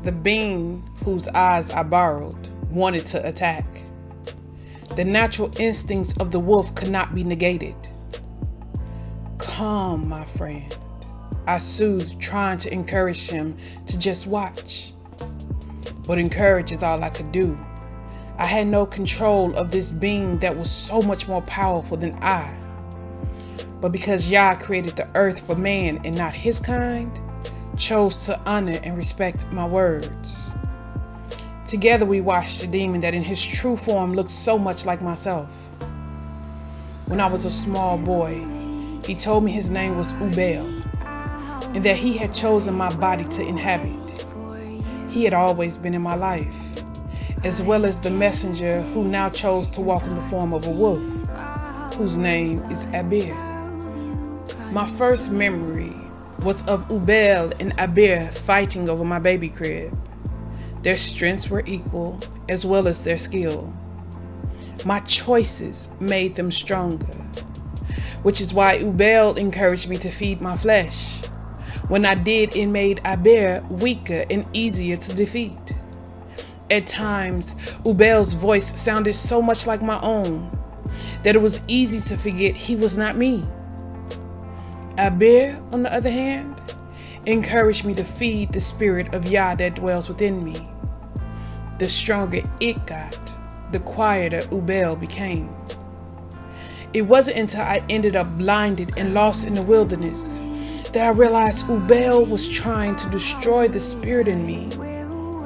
The being whose eyes I borrowed wanted to attack. The natural instincts of the wolf could not be negated. Calm, my friend, I soothed, trying to encourage him to just watch. But encourage is all I could do. I had no control of this being that was so much more powerful than I. But because Yah created the earth for man and not his kind, chose to honor and respect my words. Together we watched a demon that in his true form looked so much like myself. When I was a small boy, he told me his name was Ubel, and that he had chosen my body to inhabit. He had always been in my life, as well as the messenger who now chose to walk in the form of a wolf, whose name is Abir. My first memory was of Ubel and Abir fighting over my baby crib. Their strengths were equal, as well as their skill. My choices made them stronger, which is why Ubel encouraged me to feed my flesh. When I did, it made Abir weaker and easier to defeat. At times, Ubel's voice sounded so much like my own that it was easy to forget he was not me. Abir, on the other hand, encouraged me to feed the spirit of Yah that dwells within me. The stronger it got, the quieter Ubel became. It wasn't until I ended up blinded and lost in the wilderness that I realized Ubel was trying to destroy the spirit in me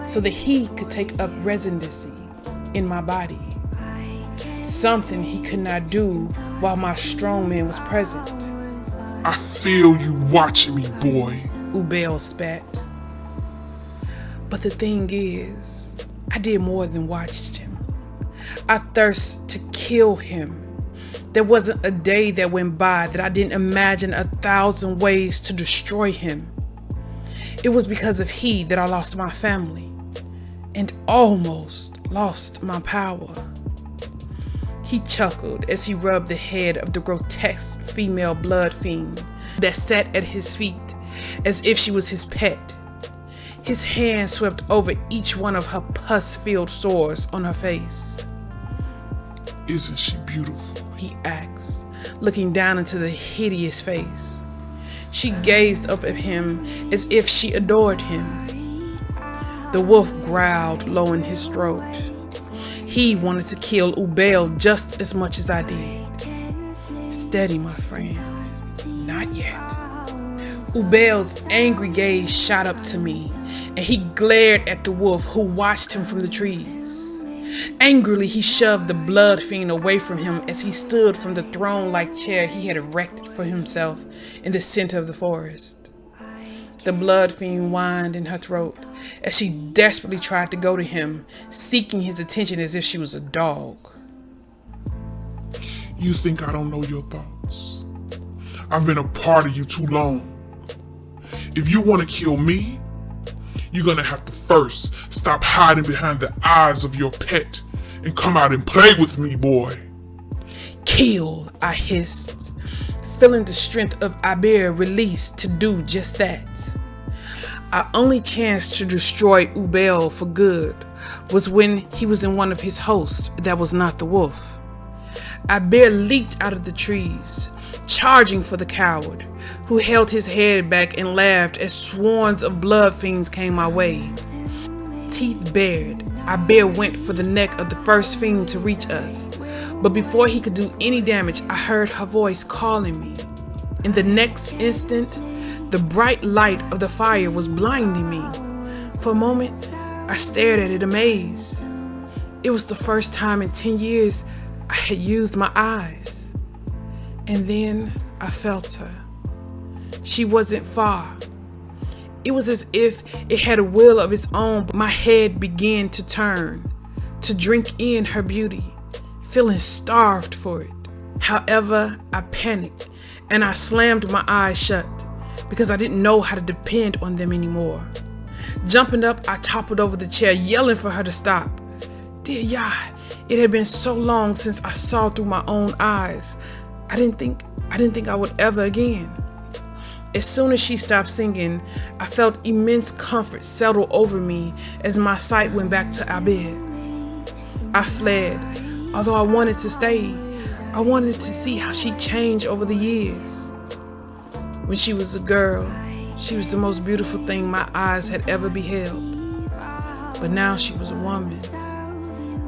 so that he could take up residency in my body. Something he could not do while my strong man was present. I feel you watching me, boy, Ubel spat. But the thing is, I did more than watched him. I thirst to kill him. There wasn't a day that went by that I didn't imagine 1,000 ways to destroy him. It was because of he that I lost my family and almost lost my power. He chuckled as he rubbed the head of the grotesque female blood fiend that sat at his feet as if she was his pet. His hand swept over each one of her pus-filled sores on her face. Isn't she beautiful? He asked, looking down into the hideous face. She gazed up at him as if she adored him. The wolf growled low in his throat. He wanted to kill Ubel just as much as I did. Steady, my friend. Not yet. Ubel's angry gaze shot up to me, and he glared at the wolf who watched him from the trees. Angrily, he shoved the blood fiend away from him as he stood from the throne-like chair he had erected for himself in the center of the forest. The blood fiend whined in her throat as she desperately tried to go to him, seeking his attention as if she was a dog. You think I don't know your thoughts? I've been a part of you too long. If you want to kill me, you're gonna have to first stop hiding behind the eyes of your pet and come out and play with me, boy. Kill, I hissed, feeling the strength of Abir released to do just that. Our only chance to destroy Ubel for good was when he was in one of his hosts that was not the wolf. Abir leaped out of the trees, charging for the coward, who held his head back and laughed as swarms of blood fiends came my way. Teeth bared, Abir went for the neck of the first fiend to reach us, but before he could do any damage, I heard her voice calling me. In the next instant, the bright light of the fire was blinding me. For a moment, I stared at it amazed. It was the first time in 10 years I had used my eyes. And then I felt her. She wasn't far. It was as if it had a will of its own, but my head began to turn, to drink in her beauty, feeling starved for it. However, I panicked and I slammed my eyes shut because I didn't know how to depend on them anymore. Jumping up, I toppled over the chair, yelling for her to stop. Dear Yah, it had been so long since I saw through my own eyes. I didn't think I would ever again. As soon as she stopped singing, I felt immense comfort settle over me as my sight went back to Abed. I fled, although I wanted to stay. I wanted to see how she changed over the years. When she was a girl, she was the most beautiful thing my eyes had ever beheld. But now she was a woman.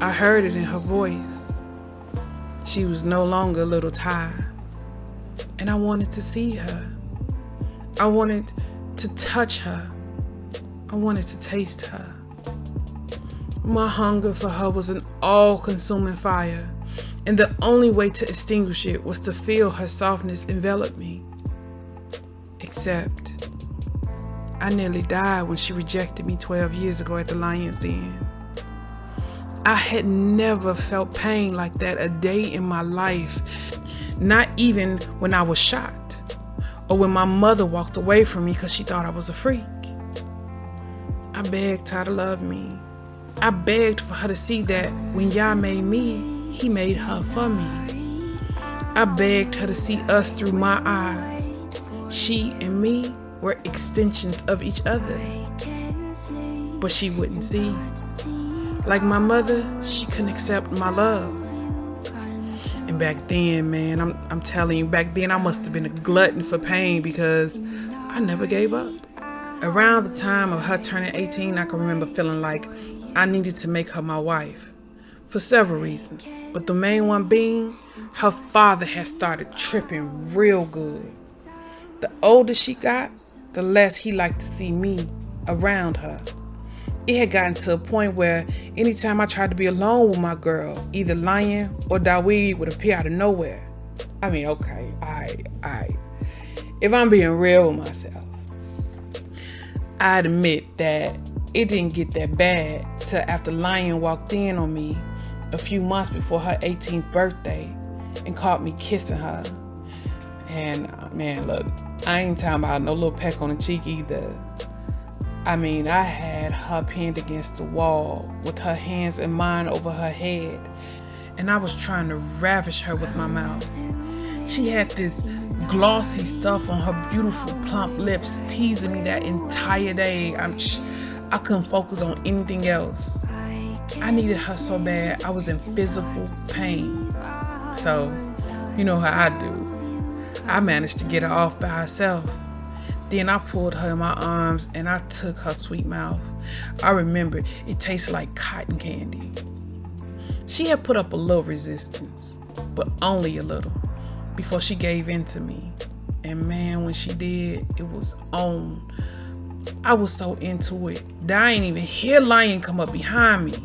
I heard it in her voice. She was no longer little Ty. And I wanted to see her. I wanted to touch her. I wanted to taste her. My hunger for her was an all-consuming fire, and the only way to extinguish it was to feel her softness envelop me. Except, I nearly died when she rejected me 12 years ago at the Lion's Den. I had never felt pain like that a day in my life, not even when I was shot, or when my mother walked away from me because she thought I was a freak. I begged her to love me. I begged for her to see that when Yah made me, he made her for me. I begged her to see us through my eyes. She and me were extensions of each other. But she wouldn't see. Like my mother, she couldn't accept my love. And back then, man, I'm telling you, back then I must have been a glutton for pain because I never gave up. Around the time of her turning 18, I can remember feeling like I needed to make her my wife for several reasons. But the main one being, her father had started tripping real good. The older she got, the less he liked to see me around her. It had gotten to a point where anytime I tried to be alone with my girl, either Lion or Dawid would appear out of nowhere. I mean, okay, alright. If I'm being real with myself, I'd admit that it didn't get that bad till after Lion walked in on me a few months before her 18th birthday and caught me kissing her. And man, look, I ain't talking about no little peck on the cheek either. I mean, I had her pinned against the wall with her hands and mine over her head, and I was trying to ravish her with my mouth. She had this glossy stuff on her beautiful plump lips, teasing me that entire day. I couldn't focus on anything else. I needed her so bad, I was in physical pain. So, you know how I do. I managed to get her off by herself. Then I pulled her in my arms and I took her sweet mouth. I remember it tasted like cotton candy. She had put up a little resistance, but only a little, before she gave in to me. And man, when she did, it was on. I was so into it that I ain't even hear Lion come up behind me.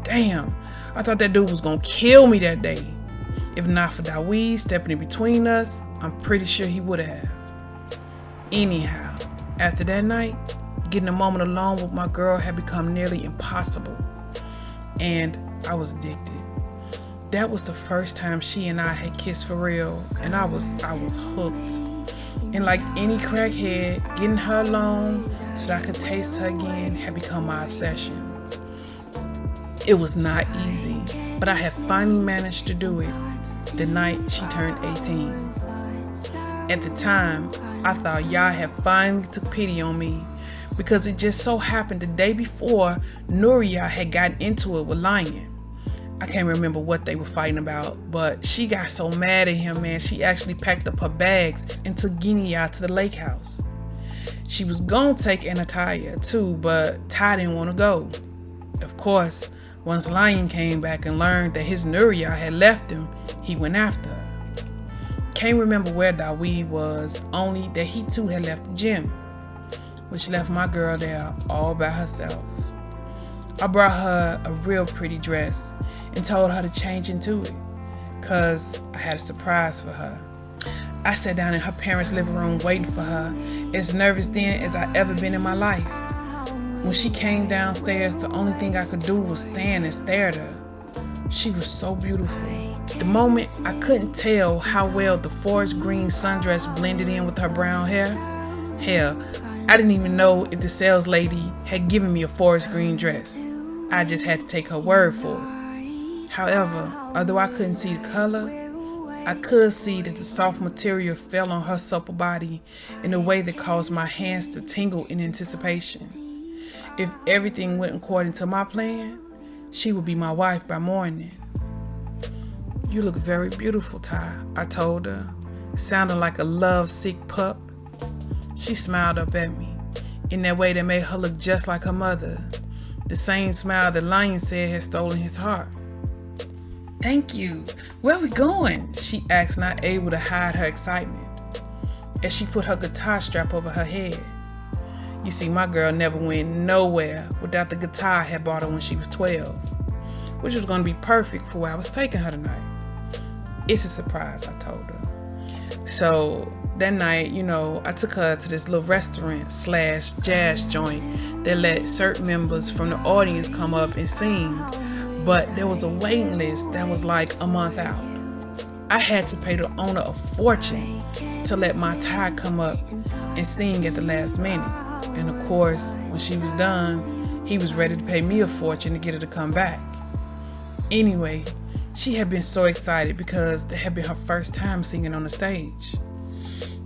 Damn, I thought that dude was gonna kill me that day. If not for Dawid stepping in between us, I'm pretty sure he would have. Anyhow, after that night, getting a moment alone with my girl had become nearly impossible. And I was addicted. That was the first time she and I had kissed for real, and I was hooked. And like any crackhead, getting her alone so that I could taste her again had become my obsession. It was not easy, but I had finally managed to do it the night she turned 18. At the time, I thought Yah had finally took pity on me because it just so happened the day before Nuria had gotten into it with Lion. I can't remember what they were fighting about, but she got so mad at him, man, she actually packed up her bags and took Griot to the lake house. She was gonna take Anataya too, but Ty didn't want to go. Of course, once Lion came back and learned that his Nuria had left him, he went after her. Can't remember where Dawid was, only that he too had left the gym, which left my girl there all by herself. I brought her a real pretty dress and told her to change into it, cause I had a surprise for her. I sat down in her parents' living room waiting for her, as nervous then as I ever been in my life. When she came downstairs, the only thing I could do was stand and stare at her. She was so beautiful. At the moment, I couldn't tell how well the forest green sundress blended in with her brown hair. Hell, I didn't even know if the sales lady had given me a forest green dress. I just had to take her word for it. However, although I couldn't see the color, I could see that the soft material fell on her supple body in a way that caused my hands to tingle in anticipation. If everything went according to my plan, she would be my wife by morning. "You look very beautiful, Ty," I told her, sounding like a love-sick pup. She smiled up at me in that way that made her look just like her mother, the same smile that Lion said had stolen his heart. "Thank you. Where are we going?" she asked, not able to hide her excitement, as she put her guitar strap over her head. You see, my girl never went nowhere without the guitar I had bought her when she was 12, which was going to be perfect for where I was taking her tonight. "It's a surprise," I told her. So that night, I took her to this little restaurant/jazz joint that let certain members from the audience come up and sing, but there was a waiting list that was like a month out. I had to pay the owner a fortune to let my Ty come up and sing at the last minute. And of course, when she was done, he was ready to pay me a fortune to get her to come back. Anyway, she had been so excited because that had been her first time singing on the stage.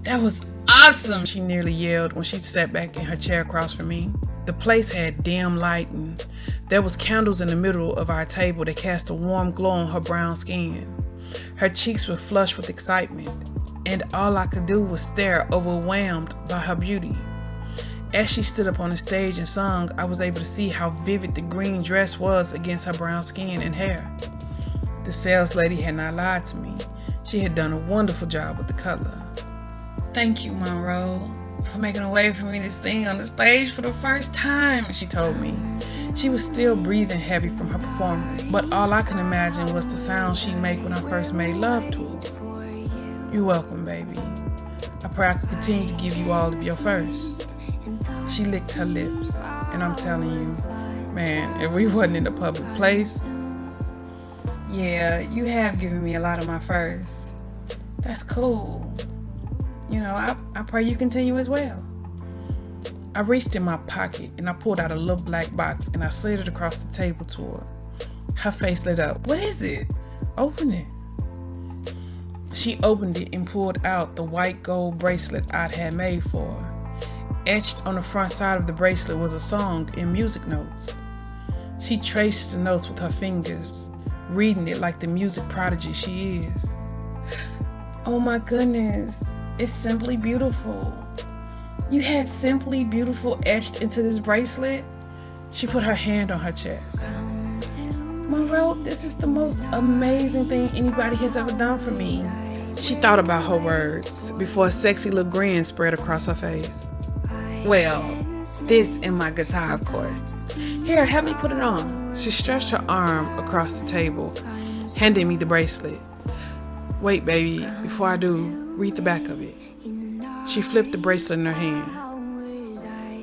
"That was awesome!" she nearly yelled when she sat back in her chair across from me. The place had dim lighting. There was candles in the middle of our table that cast a warm glow on her brown skin. Her cheeks were flushed with excitement, and all I could do was stare, overwhelmed by her beauty. As she stood up on the stage and sung, I was able to see how vivid the green dress was against her brown skin and hair. The sales lady had not lied to me. She had done a wonderful job with the color. "Thank you, Monroe, for making a way for me to sing on the stage for the first time," she told me. She was still breathing heavy from her performance, but all I could imagine was the sound she'd make when I first made love to her. "You're welcome, baby. I pray I could continue to give you all of your first." She licked her lips, and I'm telling you, man, if we wasn't in a public place, "Yeah, you have given me a lot of my first. That's cool. I pray you continue as well." I reached in my pocket and I pulled out a little black box and I slid it across the table to her. Her face lit up. "What is it? Open it." She opened it and pulled out the white gold bracelet I'd had made for her. Etched on the front side of the bracelet was a song in music notes. She traced the notes with her fingers, reading it like the music prodigy she is. "Oh my goodness, it's Simply Beautiful. You had Simply Beautiful etched into this bracelet?" She put her hand on her chest. "Monroe, this is the most amazing thing anybody has ever done for me." She thought about her words before a sexy little grin spread across her face. "Well, this and my guitar, of course. Here, help me put it on." She stretched her arm across the table, handing me the bracelet. "Wait, baby, before I do, read the back of it." She flipped the bracelet in her hand.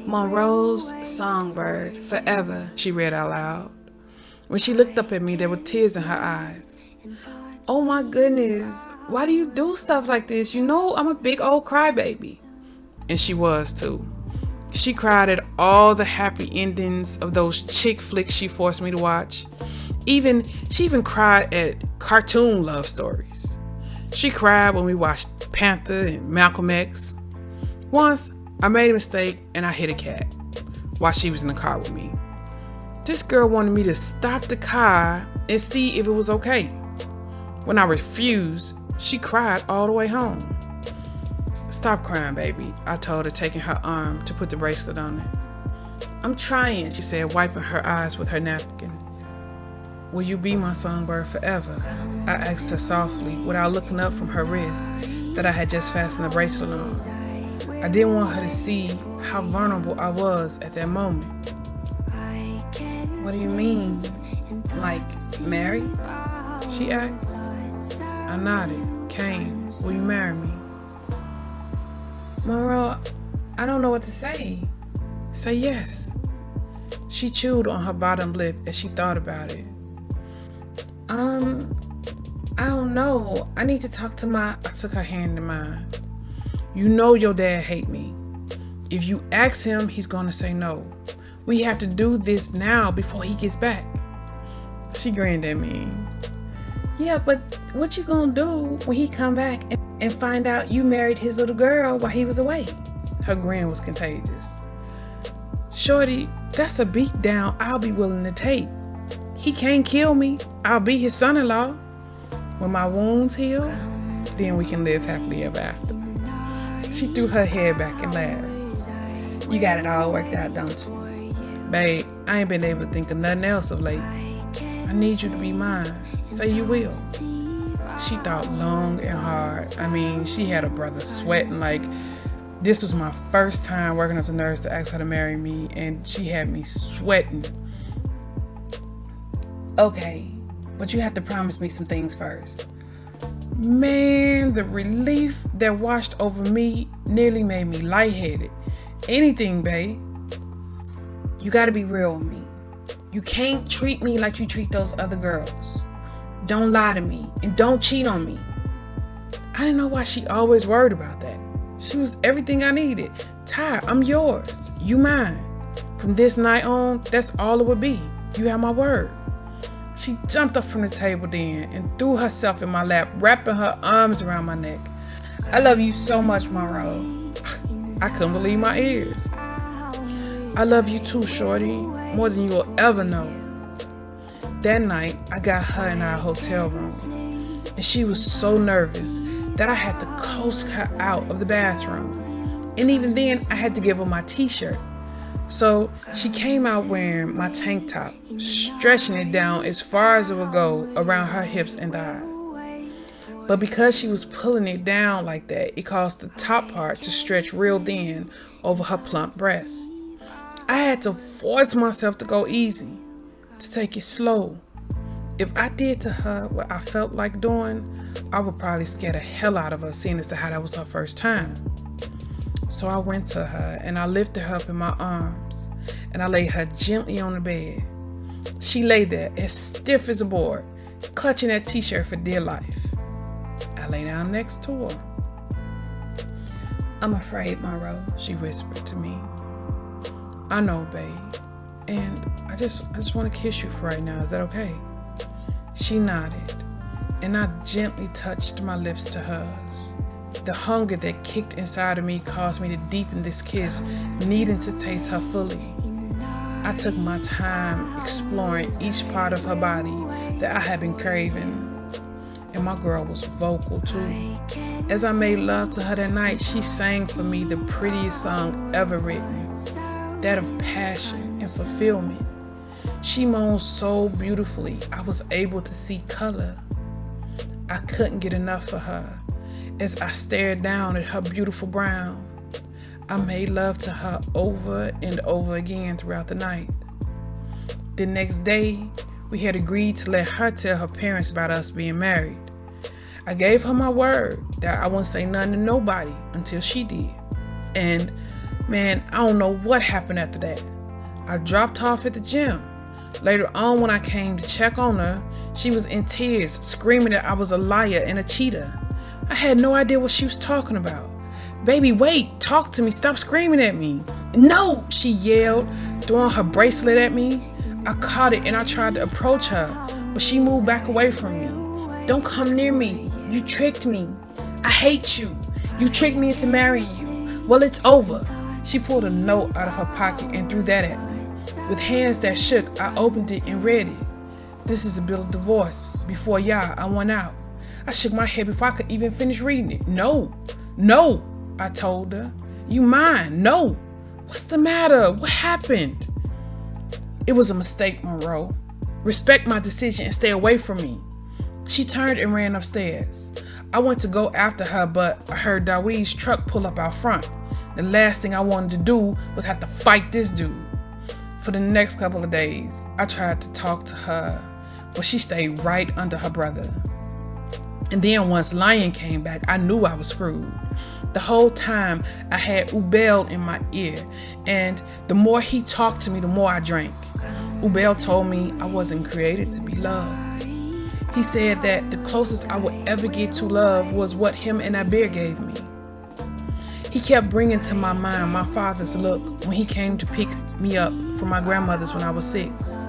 "Monroe's Songbird, forever," she read out loud. When she looked up at me, there were tears in her eyes. "Oh my goodness, why do you do stuff like this? You know I'm a big old crybaby." And she was too. She cried at all the happy endings of those chick flicks she forced me to watch. She even cried at cartoon love stories. She cried when we watched Panther and Malcolm X. Once, I made a mistake and I hit a cat while she was in the car with me. This girl wanted me to stop the car and see if it was okay. When I refused, she cried all the way home. "Stop crying, baby," I told her, taking her arm to put the bracelet on it. "I'm trying," she said, wiping her eyes with her napkin. "Will you be my songbird forever?" I asked her softly, without looking up from her wrist that I had just fastened the bracelet on. I didn't want her to see how vulnerable I was at that moment. "What do you mean? Like, married?" she asked. I nodded. "Kane, will you marry me?" "Monroe, I don't know what to say." "Say yes." She chewed on her bottom lip as she thought about it. I don't know. I need to talk to I took her hand in mine. "You know your dad hate me. If you ask him, he's gonna say no. We have to do this now before he gets back." She grinned at me. Yeah, but what you gonna do when he come back and find out you married his little girl while he was away? Her grin was contagious. Shorty, that's a beat down I'll be willing to take. He can't kill me. I'll be his son-in-law. When my wounds heal, then we can live happily ever after. She threw her head back and laughed. You got it all worked out, don't you? Babe, I ain't been able to think of nothing else of late. I need you to be mine. Say you will. She thought long and hard. I mean, she had a brother sweating like this was my first time working up the nerves to ask her to marry me, and she had me sweating. Okay, but you have to promise me some things first. Man, the relief that washed over me nearly made me lightheaded. Anything, babe. You gotta be real with me. You can't treat me like you treat those other girls. Don't lie to me and don't cheat on me. I didn't know why she always worried about that. She was everything I needed. Ty, I'm yours. You mine. From this night on, that's all it would be. You have my word. She jumped up from the table then and threw herself in my lap, wrapping her arms around my neck. I love you so much, Monroe. I couldn't believe my ears. I love you too, shorty, more than you'll ever know. That night, I got her in our hotel room, and she was so nervous that I had to coax her out of the bathroom. And even then, I had to give her my t-shirt. So she came out wearing my tank top, stretching it down as far as it would go around her hips and thighs. But because she was pulling it down like that, it caused the top part to stretch real thin over her plump breast. I had to force myself to go easy, to take it slow. If I did to her what I felt like doing, I would probably scare the hell out of her, seeing as to how that was her first time. So I went to her and I lifted her up in my arms and I laid her gently on the bed. She lay there as stiff as a board, clutching that t-shirt for dear life. I lay down next to her. I'm afraid, Monroe, she whispered to me. I know, babe. And I just want to kiss you for right now. Is that okay? She nodded, and I gently touched my lips to hers. The hunger that kicked inside of me caused me to deepen this kiss, needing to taste her fully. I took my time exploring each part of her body that I had been craving. And my girl was vocal too. As I made love to her that night, she sang for me the prettiest song ever written, that of passion and fulfillment. She moaned so beautifully, I was able to see color. I couldn't get enough of her. As I stared down at her beautiful brown, I made love to her over and over again throughout the night. The next day, we had agreed to let her tell her parents about us being married. I gave her my word that I wouldn't say nothing to nobody until she did. And man, I don't know what happened after that. I dropped her off at the gym. Later on, when I came to check on her, she was in tears, screaming that I was a liar and a cheater. I had no idea what she was talking about. Baby, wait, talk to me, stop screaming at me. No, she yelled, throwing her bracelet at me. I caught it and I tried to approach her, but she moved back away from me. Don't come near me. You tricked me. I hate you. You tricked me into marrying you. Well, it's over. She pulled a note out of her pocket and threw that at me. With hands that shook, I opened it and read it. This is a bill of divorce. Before y'all, I went out. I shook my head before I could even finish reading it. No, I told her. You mine, no. What's the matter? What happened? It was a mistake, Monroe. Respect my decision and stay away from me. She turned and ran upstairs. I went to go after her, but I heard Daweed's truck pull up out front. The last thing I wanted to do was have to fight this dude. For the next couple of days, I tried to talk to her, but she stayed right under her brother. And then once Lion came back, I knew I was screwed. The whole time I had Ubel in my ear, and the more he talked to me, the more I drank. Ubel told me I wasn't created to be loved. He said that the closest I would ever get to love was what him and Abir gave me. He kept bringing to my mind my father's look when he came to pick me up from my grandmother's when I was 6.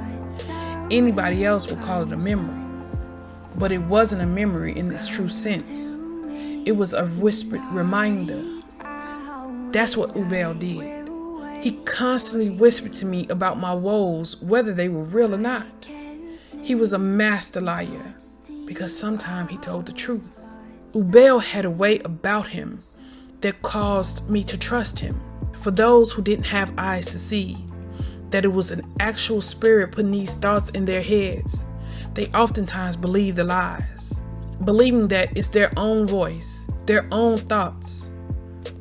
Anybody else would call it a memory. But it wasn't a memory in its true sense. It was a whispered reminder. That's what Ubel did. He constantly whispered to me about my woes, whether they were real or not. He was a master liar, because sometimes he told the truth. Ubel had a way about him that caused me to trust him. For those who didn't have eyes to see that it was an actual spirit putting these thoughts in their heads, they oftentimes believe the lies, believing that it's their own voice, their own thoughts.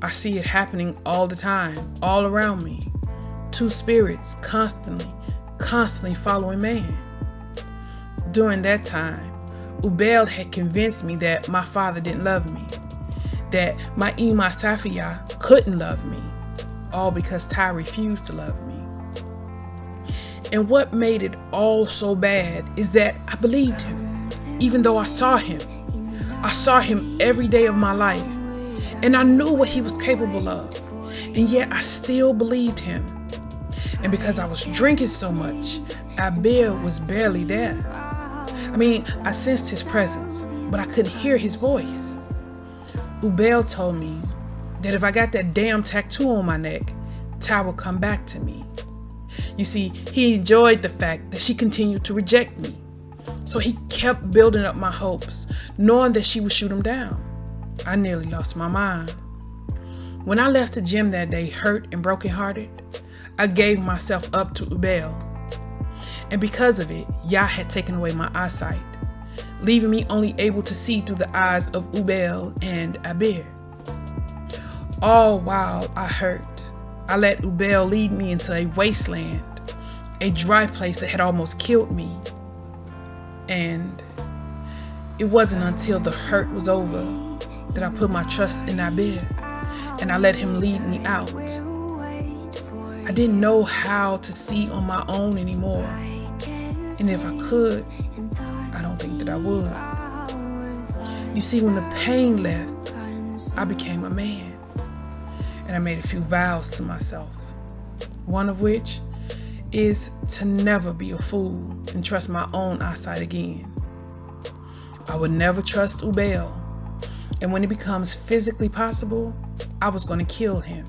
I see it happening all the time, all around me. Two spirits constantly following man. During that time, Ubel had convinced me that my father didn't love me, that my Ima Safiya couldn't love me, all because Ty refused to love me. And what made it all so bad is that I believed him, even though I saw him. I saw him every day of my life, and I knew what he was capable of, and yet I still believed him. And because I was drinking so much, Abir was barely there. I sensed his presence, but I couldn't hear his voice. Ubel told me that if I got that damn tattoo on my neck, Ty would come back to me. You see, he enjoyed the fact that she continued to reject me. So he kept building up my hopes, knowing that she would shoot him down. I nearly lost my mind. When I left the gym that day hurt and brokenhearted, I gave myself up to Ubel. And because of it, Yah had taken away my eyesight, leaving me only able to see through the eyes of Ubel and Abir. All while I hurt, I let Ubel lead me into a wasteland, a dry place that had almost killed me. And it wasn't until the hurt was over that I put my trust in Abir, and I let him lead me out. I didn't know how to see on my own anymore. And if I could, I don't think that I would. You see, when the pain left, I became a man. And I made a few vows to myself. One of which is to never be a fool and trust my own eyesight again. I would never trust Ubel. And when it becomes physically possible, I was going to kill him.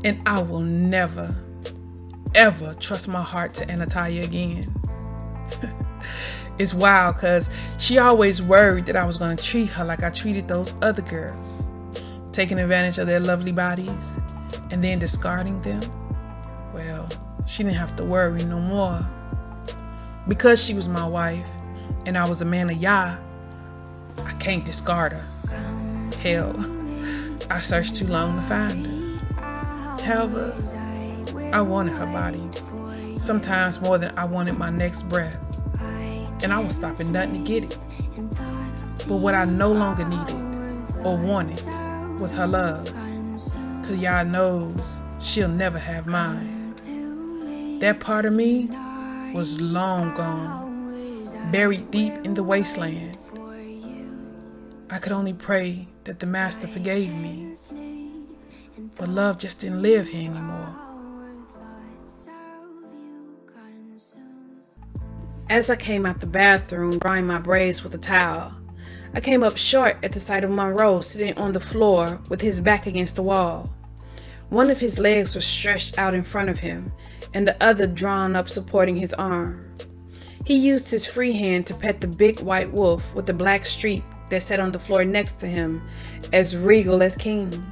And I will never, ever trust my heart to Anataya again. It's wild because she always worried that I was going to treat her like I treated those other girls, taking advantage of their lovely bodies and then discarding them. Well, she didn't have to worry no more. Because she was my wife and I was a man of Yah, I can't discard her. Hell, I searched too long to find her. However, I wanted her body, sometimes more than I wanted my next breath. And I was stopping nothing to get it. But what I no longer needed or wanted was her love. Cause Yah knows she'll never have mine. That part of me was long gone, buried deep in the wasteland. I could only pray that the Master forgave me. But love just didn't live here anymore. As I came out the bathroom, drying my braids with a towel, I came up short at the sight of Monroe sitting on the floor with his back against the wall. One of his legs was stretched out in front of him, and the other drawn up supporting his arm. He used his free hand to pet the big white wolf with the black streak that sat on the floor next to him, as regal as king.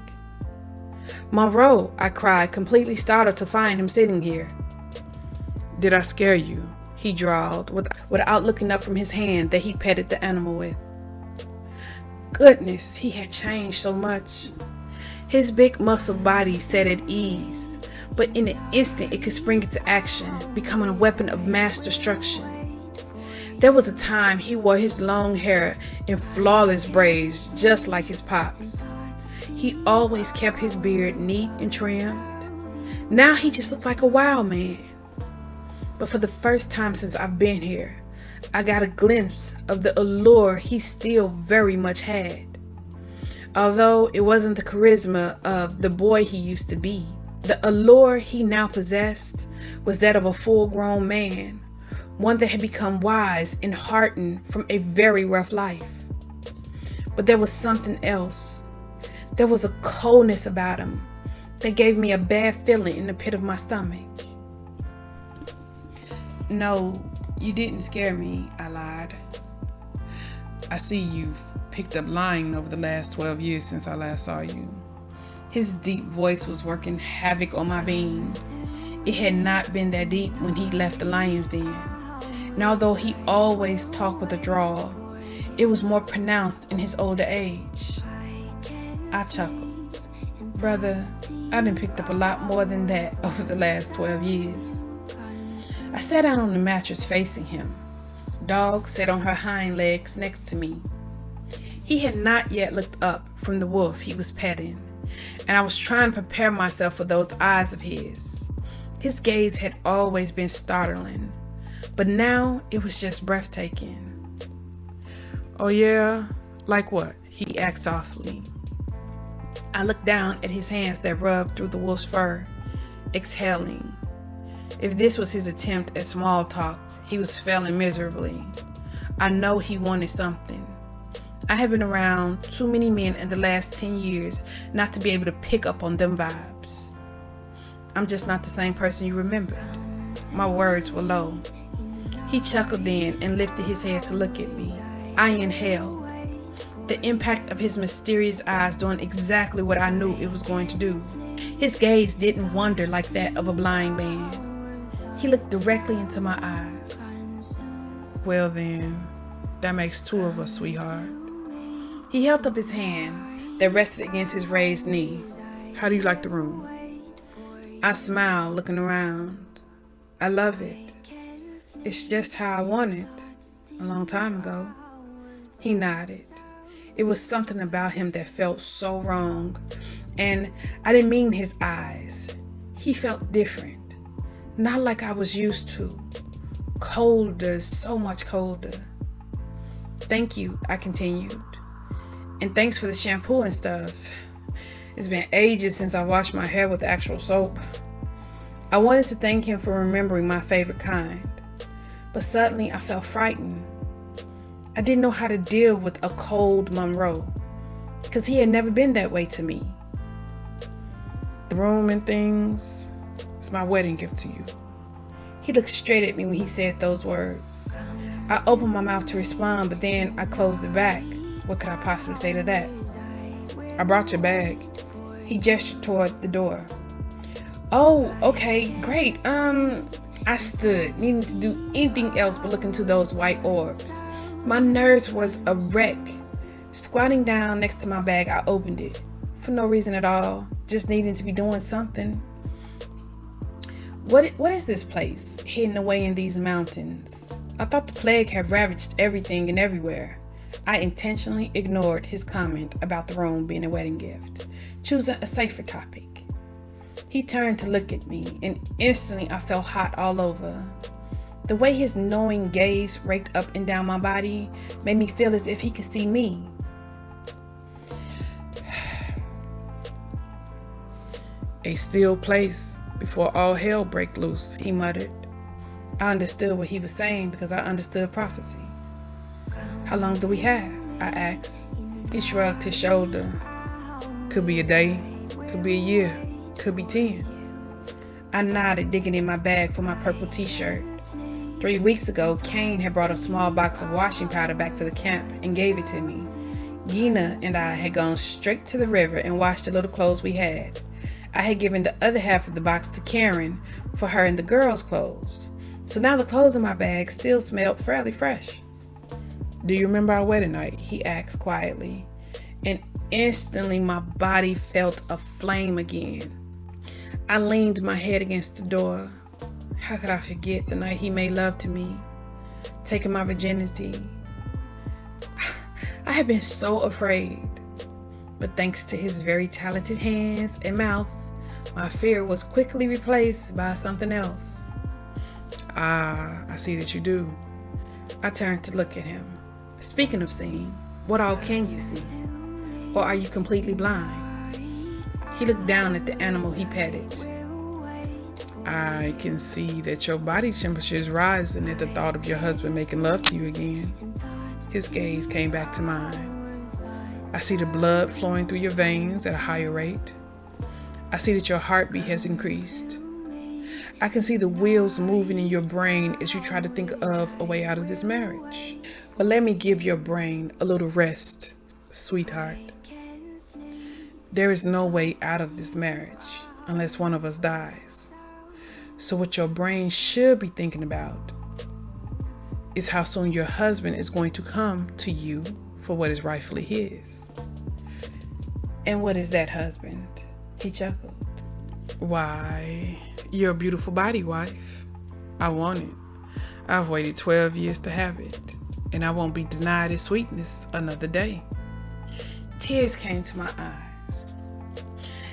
"Monroe," I cried, completely startled to find him sitting here. "Did I scare you?" he drawled, without looking up from his hand that he petted the animal with. Goodness, he had changed so much. His big muscle body sat at ease, but in an instant it could spring into action, becoming a weapon of mass destruction. There was a time he wore his long hair in flawless braids, just like his pops. He always kept his beard neat and trimmed. Now he just looked like a wild man. But for the first time since I've been here, I got a glimpse of the allure he still very much had. Although it wasn't the charisma of the boy he used to be, the allure he now possessed was that of a full-grown man one that had become wise and hardened from a very rough life. But there was something else. There was a coldness about him that gave me a bad feeling in the pit of my stomach. "No, you didn't scare me," I lied. "I see you've picked up lying over the last 12 years since I last saw you." His deep voice was working havoc on my being. It had not been that deep when he left the lion's den. And although he always talked with a drawl, it was more pronounced in his older age. I chuckled. "Brother, I done picked up a lot more than that over the last 12 years. I sat down on the mattress facing him. Dog sat on her hind legs next to me. He had not yet looked up from the wolf he was petting, and I was trying to prepare myself for those eyes of his. His gaze had always been startling, but now it was just breathtaking. "Oh yeah? Like what?" he asked softly. I looked down at his hands that rubbed through the wolf's fur, exhaling. If this was his attempt at small talk, he was failing miserably. I know he wanted something. I have been around too many men in the last 10 years not to be able to pick up on them vibes. "I'm just not the same person you remembered." My words were low. He chuckled then and lifted his head to look at me. I inhaled. The impact of his mysterious eyes doing exactly what I knew it was going to do. His gaze didn't wander like that of a blind man. He looked directly into my eyes. "Well then, that makes two of us, sweetheart." He held up his hand that rested against his raised knee. "How do you like the room?" I smiled, looking around. "I love it. It's just how I wanted a long time ago." He nodded. It was something about him that felt so wrong, and I didn't mean his eyes. He felt different, not like I was used to. Colder, so much colder. "Thank you," I continued. "And thanks for the shampoo and stuff. It's been ages since I washed my hair with actual soap." I wanted to thank him for remembering my favorite kind, but suddenly I felt frightened. I didn't know how to deal with a cold Monroe, because he had never been that way to me. "The room and things, it's my wedding gift to you." He looked straight at me when he said those words. I opened my mouth to respond, but then I closed it back. What could I possibly say to that? "I brought your bag." He gestured toward the door. "Oh, okay, great. I stood, needing to do anything else but look into those white orbs. My nerves was a wreck. Squatting down next to my bag, I opened it. For no reason at all, just needing to be doing something. What is this place, hidden away in these mountains? I thought the plague had ravaged everything and everywhere. I intentionally ignored his comment about the room being a wedding gift, choosing a safer topic. He turned to look at me, and instantly I felt hot all over. The way his knowing gaze raked up and down my body made me feel as if he could see me. "A still place before all hell break loose," he muttered. I understood what he was saying because I understood prophecy. "How long do we have?" I asked. He shrugged his shoulder. "Could be a day, could be a year, could be 10. I nodded, digging in my bag for my purple t-shirt. 3 weeks ago, Kane had brought a small box of washing powder back to the camp and gave it to me. Gina and I had gone straight to the river and washed the little clothes we had. I had given the other half of the box to Karen for her and the girls' clothes. So now the clothes in my bag still smelled fairly fresh. "Do you remember our wedding night?" he asked quietly. And instantly my body felt aflame again. I leaned my head against the door. How could I forget the night he made love to me, taking my virginity? I had been so afraid, but thanks to his very talented hands and mouth, my fear was quickly replaced by something else. "Ah, I see that you do." I turned to look at him. "Speaking of seeing, what all can you see? Or are you completely blind?" He looked down at the animal he petted. I can see that your body temperature is rising at the thought of your husband making love to you again. His gaze came back to mine. I see the blood flowing through your veins at a higher rate. I see that your heartbeat has increased. I can see the wheels moving in your brain as you try to think of a way out of this marriage. But let me give your brain a little rest, sweetheart. There is no way out of this marriage unless one of us dies. So what your brain should be thinking about is how soon your husband is going to come to you for what is rightfully his. And what is that, husband? He chuckled. Why, you're a beautiful body, wife. I want it. I've waited 12 years to have it, and I won't be denied its sweetness another day. Tears came to my eyes.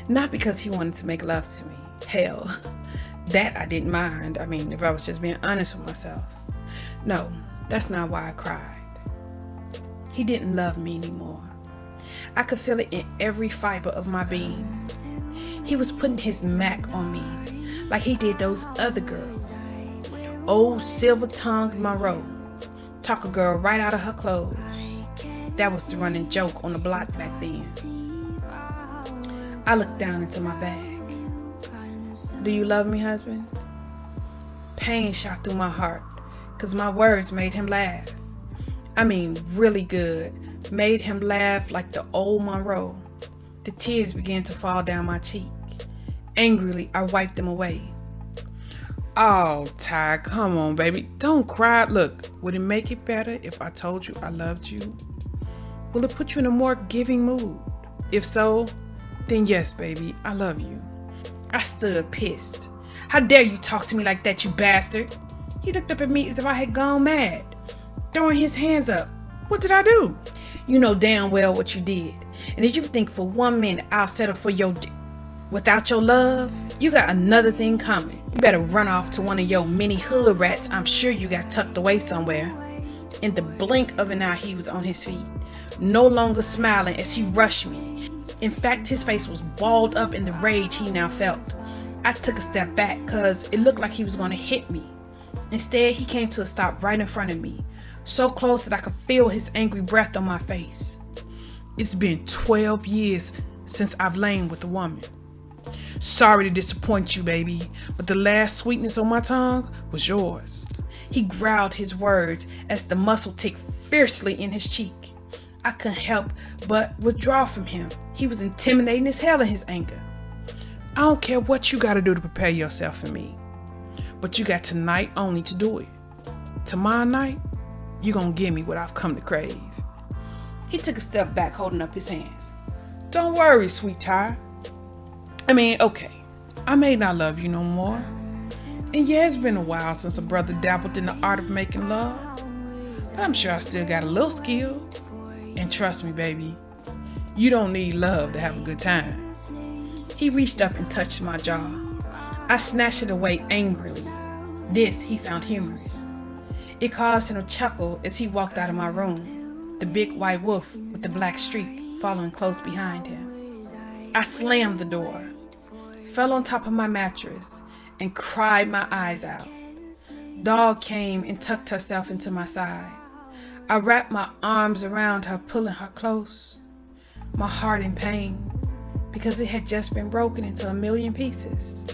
Not because he wanted to make love to me. Hell, that I didn't mind. I mean, if I was just being honest with myself. No, that's not why I cried. He didn't love me anymore. I could feel it in every fiber of my being. He was putting his Mac on me like he did those other girls. Old silver-tongued Monroe. Talk a girl right out of her clothes. That was the running joke on the block back then. I looked down into my bag. Do you love me, husband? Pain shot through my heart because my words made him laugh. I mean, really good. Made him laugh like the old Monroe. The tears began to fall down my cheek. Angrily, I wiped them away. Oh, Ty, come on, baby. Don't cry. Look, would it make it better if I told you I loved you? Will it put you in a more giving mood? If so, then yes, baby, I love you. I stood pissed. How dare you talk to me like that, you bastard? He looked up at me as if I had gone mad, throwing his hands up. What did I do? You know damn well what you did. And if you think for 1 minute I'll settle for your without your love, you got another thing coming. You better run off to one of your many hood rats I'm sure you got tucked away somewhere. In the blink of an eye, he was on his feet, no longer smiling as he rushed me. In fact, his face was balled up in the rage he now felt. I took a step back because it looked like he was going to hit me. Instead, he came to a stop right in front of me, so close that I could feel his angry breath on my face. It's been 12 years since I've lain with a woman. Sorry to disappoint you, baby, but the last sweetness on my tongue was yours. He growled his words as the muscle ticked fiercely in his cheek. I couldn't help but withdraw from him. He was intimidating as hell in his anger. I don't care what you gotta do to prepare yourself for me, but you got tonight only to do it. Tomorrow night, you gonna give me what I've come to crave. He took a step back, holding up his hands. Don't worry, sweetheart. Okay, I may not love you no more. And yeah, it's been a while since a brother dabbled in the art of making love. But I'm sure I still got a little skill. And trust me, baby, you don't need love to have a good time. He reached up and touched my jaw. I snatched it away angrily. This he found humorous. It caused him to chuckle as he walked out of my room, the big white wolf with the black streak following close behind him. I slammed the door, fell on top of my mattress, and cried my eyes out. Dog came and tucked herself into my side. I wrapped my arms around her, pulling her close, my heart in pain, because it had just been broken into a million pieces.